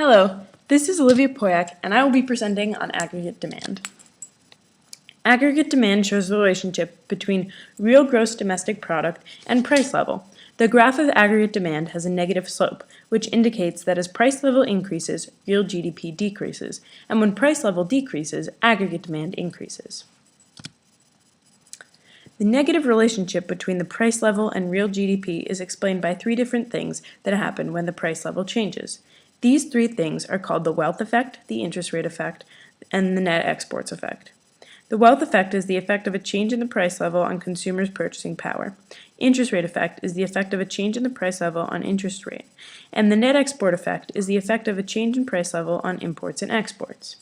Hello, this is Olivia Poyak, and I will be presenting on aggregate demand. Aggregate demand shows the relationship between real gross domestic product and price level. The graph of aggregate demand has a negative slope, which indicates that as price level increases, real GDP decreases, and when price level decreases, aggregate demand increases. The negative relationship between the price level and real GDP is explained by three different things that happen when the price level changes. These three things are called the wealth effect, the interest rate effect, and the net exports effect. The wealth effect is the effect of a change in the price level on consumers' purchasing power. Interest rate effect is the effect of a change in the price level on interest rate. And the net export effect is the effect of a change in price level on imports and exports.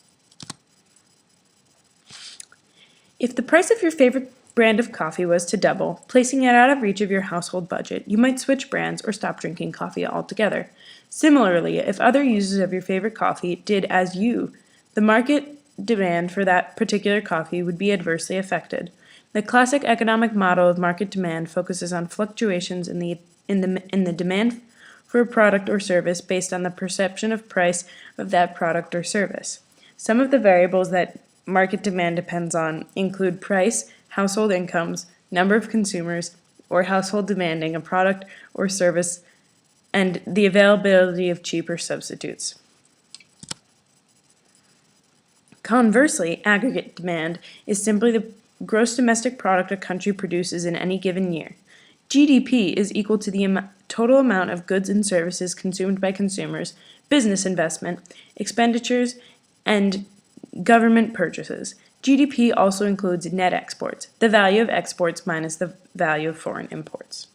If the price of your favorite brand of coffee was to double, placing it out of reach of your household budget, you might switch brands or stop drinking coffee altogether. Similarly, if other users of your favorite coffee did as you, the market demand for that particular coffee would be adversely affected. The classic economic model of market demand focuses on fluctuations in the demand for a product or service based on the perception of price of that product or service. Some of the variables that market demand depends on include price, household incomes, number of consumers, or household demanding a product or service, and the availability of cheaper substitutes. Conversely, aggregate demand is simply the gross domestic product a country produces in any given year. GDP is equal to the total amount of goods and services consumed by consumers, business investment, expenditures, and government purchases. GDP also includes net exports, the value of exports minus the value of foreign imports.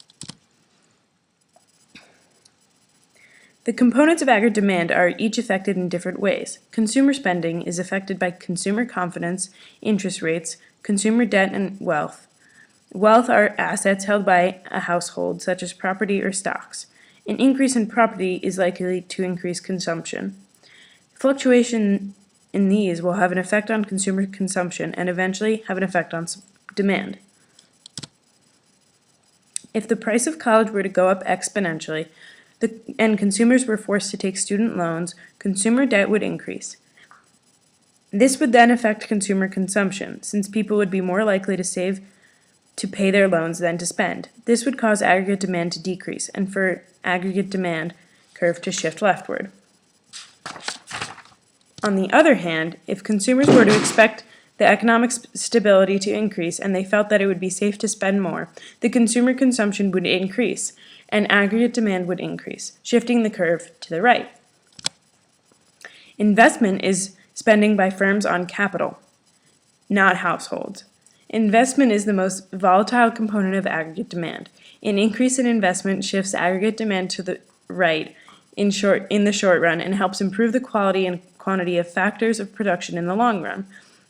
The components of aggregate demand are each affected in different ways. Consumer spending is affected by consumer confidence, interest rates, consumer debt, and wealth. Wealth are assets held by a household, such as property or stocks. An increase in property is likely to increase consumption. Fluctuation in these will have an effect on consumer consumption and eventually have an effect on demand. If the price of college were to go up exponentially, and consumers were forced to take student loans, consumer debt would increase. This would then affect consumer consumption, since people would be more likely to save to pay their loans than to spend. This would cause aggregate demand to decrease, and for aggregate demand curve to shift leftward. On the other hand, if consumers were to expect the economic stability to increase and they felt that it would be safe to spend more, the consumer consumption would increase and aggregate demand would increase, shifting the curve to the right. Investment is spending by firms on capital, not households. Investment is the most volatile component of aggregate demand. An increase in investment shifts aggregate demand to the right in the short run and helps improve the quality and quantity of factors of production in the long run.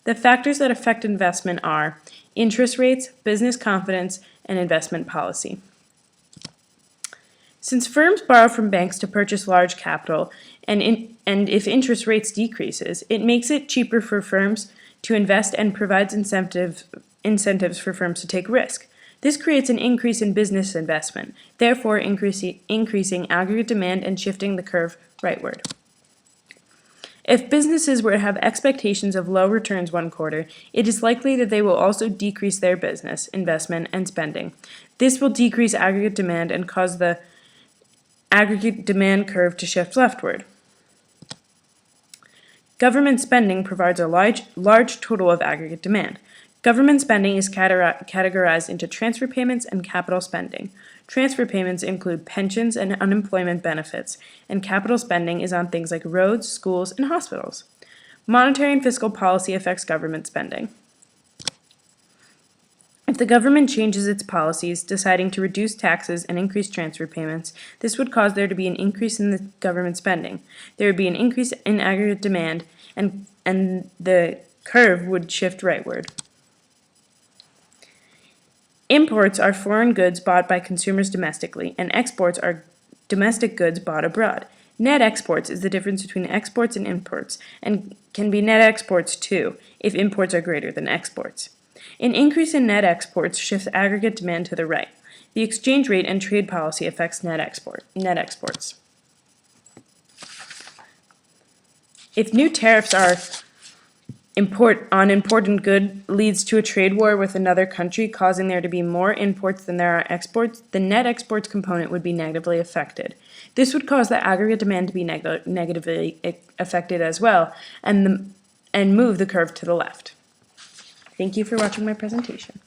The factors that affect investment are interest rates, business confidence, and investment policy. Since firms borrow from banks to purchase large capital, and if interest rates decreases, it makes it cheaper for firms to invest and provides incentives for firms to take risk. This creates an increase in business investment, therefore increasing aggregate demand and shifting the curve rightward. If businesses were to have expectations of low returns one quarter, it is likely that they will also decrease their business, investment, and spending. This will decrease aggregate demand and cause the aggregate demand curve to shift leftward. Government spending provides a large total of aggregate demand. Government spending is categorized into transfer payments and capital spending. Transfer payments include pensions and unemployment benefits, and capital spending is on things like roads, schools, and hospitals. Monetary and fiscal policy affects government spending. If the government changes its policies, deciding to reduce taxes and increase transfer payments, this would cause there to be an increase in the government spending. There would be an increase in aggregate demand, and the curve would shift rightward. Imports are foreign goods bought by consumers domestically, and exports are domestic goods bought abroad. Net exports is the difference between exports and imports, and can be net exports too, if imports are greater than exports. An increase in net exports shifts aggregate demand to the right. The exchange rate and trade policy affects net exports. If new tariffs on important good leads to a trade war with another country, causing there to be more imports than there are exports, the net exports component would be negatively affected. This would cause the aggregate demand to be negatively affected as well, and move the curve to the left. Thank you for watching my presentation.